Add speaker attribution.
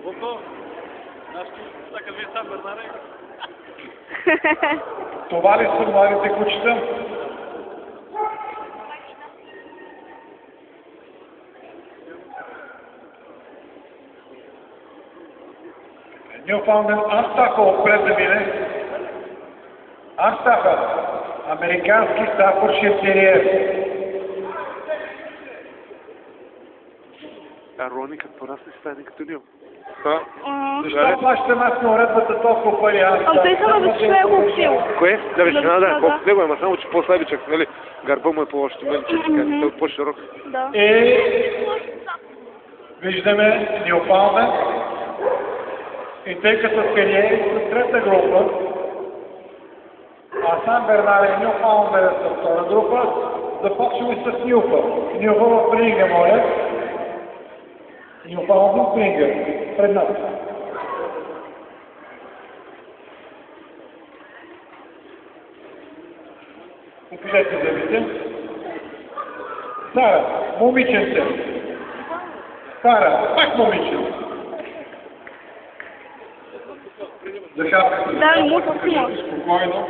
Speaker 1: Луко, знаеш ли, така вие сам Бернаре?
Speaker 2: Това ли са младите кучета? Нюфаунден Арстафъл отпред да мине. Арстафъл, американски стафоршир териер.
Speaker 3: А Рони като порасне стане като него.
Speaker 2: Защо плащам аз на уредбата толкова пари?
Speaker 4: Той само да се колко сил.
Speaker 3: Кое? Да, вещина, да, колко него, ама само, че по-слабичък, нали? Гърба му е по-още мъничък, той е по-широк.
Speaker 4: Да.
Speaker 2: Виждаме Нюфаунден. И тъй като Терие са трета група, а Сан Бернаре и Нюфаунден са втора група, започваме с Нюфа. Нюфа в ринга, моля. Нюфаунден в ринга. Пред нас. Покажете зъбите. Сара, момиченце. Сара, пак момиченце. Захапката.
Speaker 4: Да, му със сила.
Speaker 2: Спокойно.